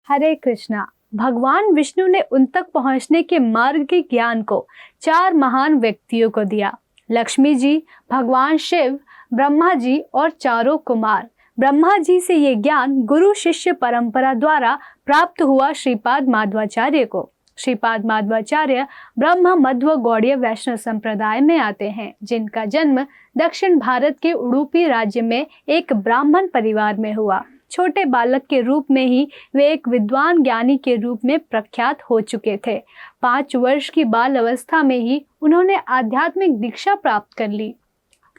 हरे कृष्णा। भगवान विष्णु ने उन तक पहुंचने के मार्ग के ज्ञान को 4 महान व्यक्तियों को दिया। लक्ष्मी जी, भगवान शिव, ब्रह्मा जी और चारों कुमार। ब्रह्मा जी से ये ज्ञान गुरु शिष्य परंपरा द्वारा प्राप्त हुआ श्रीपाद माध्वाचार्य को। श्रीपाद माध्वाचार्य ब्रह्म मध्व गौड़ीय वैष्णव संप्रदाय में आते हैं, जिनका जन्म दक्षिण भारत के उडुपी राज्य में एक ब्राह्मण परिवार में हुआ। छोटे बालक के रूप में ही वे एक विद्वान ज्ञानी के रूप में प्रख्यात हो चुके थे। 5 वर्ष की बाल अवस्था में ही उन्होंने आध्यात्मिक दीक्षा प्राप्त कर ली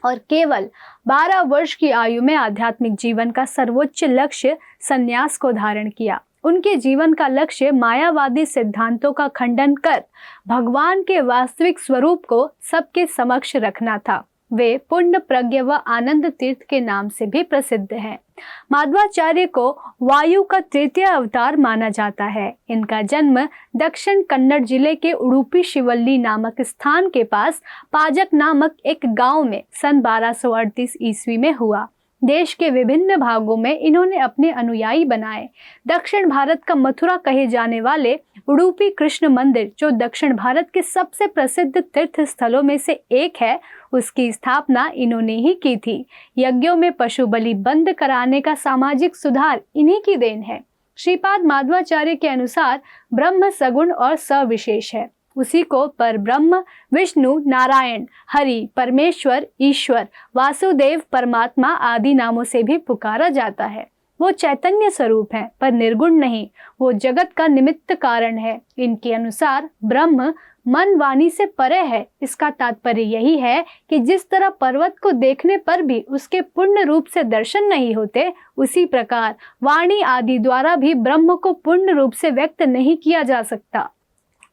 और केवल 12 वर्ष की आयु में आध्यात्मिक जीवन का सर्वोच्च लक्ष्य संन्यास को धारण किया। उनके जीवन का लक्ष्य मायावादी सिद्धांतों का खंडन कर भगवान के वास्तविक स्वरूप को सबके समक्ष रखना था। वे पुण्य प्रज्ञ व आनंद तीर्थ के नाम से भी प्रसिद्ध हैं। माध्वाचार्य को वायु का तृतीय अवतार माना जाता है। इनका जन्म दक्षिण कन्नड़ जिले के उडुपी शिवल्ली नामक स्थान के पास पाजक नामक एक गांव में सन 1238 ईस्वी में हुआ। देश के विभिन्न भागों में इन्होंने अपने अनुयायी बनाए। दक्षिण भारत का मथुरा कहे जाने वाले उडुपी कृष्ण मंदिर, जो दक्षिण भारत के सबसे प्रसिद्ध तीर्थ स्थलों में से एक है, उसकी स्थापना इन्होंने ही की थी। यज्ञों में पशु बलि बंद कराने का सामाजिक सुधार इन्हीं की देन है। श्रीपाद माध्वाचार्य के अनुसार ब्रह्म सगुण और सविशेष है। उसी को परब्रह्म, विष्णु, नारायण, हरि, परमेश्वर, ईश्वर, वासुदेव, परमात्मा आदि नामों से भी पुकारा जाता है। वो चैतन्य स्वरूप है, पर निर्गुण नहीं। वो जगत का निमित्त कारण है। इनके अनुसार ब्रह्म मन वाणी से परे है। इसका तात्पर्य यही है कि जिस तरह पर्वत को देखने पर भी उसके पूर्ण रूप से दर्शन नहीं होते, उसी प्रकार वाणी आदि द्वारा भी ब्रह्म को पूर्ण रूप से व्यक्त नहीं किया जा सकता।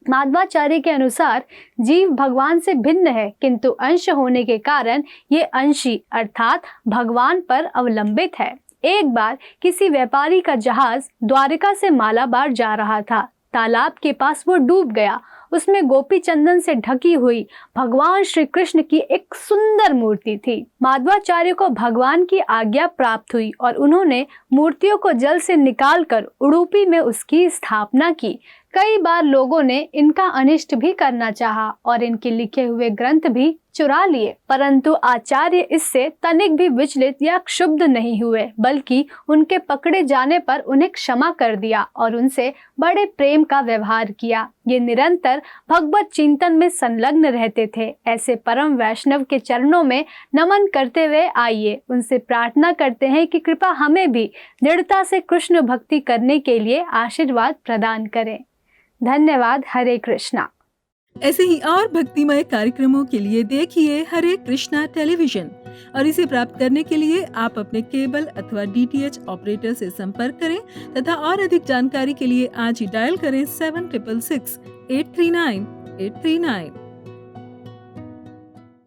माध्वाचार्य के अनुसार जीव भगवान से भिन्न है, किंतु अंश होने के कारण ये अंशी अर्थात भगवान पर अवलंबित है। एक बार किसी व्यापारी का जहाज द्वारिका से मालाबार जा रहा था। तालाब के पास वो डूब गया। उसमें गोपी चंदन से ढकी हुई भगवान श्री कृष्ण की एक सुंदर मूर्ति थी। माध्वाचार्य को भगवान की आज्ञा प्राप्त हुई और उन्होंने मूर्तियों को जल से निकालकर उडुपी में उसकी स्थापना की। कई बार लोगों ने इनका अनिष्ट भी करना चाहा और इनके लिखे हुए ग्रंथ भी चुरा लिए, परंतु आचार्य इससे तनिक भी विचलित या क्षुब्ध नहीं हुए, बल्कि उनके पकड़े जाने पर उन्हें क्षमा कर दिया और उनसे बड़े प्रेम का व्यवहार किया। ये निरंतर भगवत चिंतन में संलग्न रहते थे। ऐसे परम वैष्णव के चरणों में नमन करते हुए आइए उनसे प्रार्थना करते हैं कि कृपा हमें भी दृढ़ता से कृष्ण भक्ति करने के लिए आशीर्वाद प्रदान करें। धन्यवाद। हरे कृष्णा। ऐसे ही और भक्तिमय कार्यक्रमों के लिए देखिए हरे कृष्णा टेलीविजन और इसे प्राप्त करने के लिए आप अपने केबल अथवा DTH ऑपरेटर से संपर्क करें तथा और अधिक जानकारी के लिए आज ही डायल करें 7666 839 839।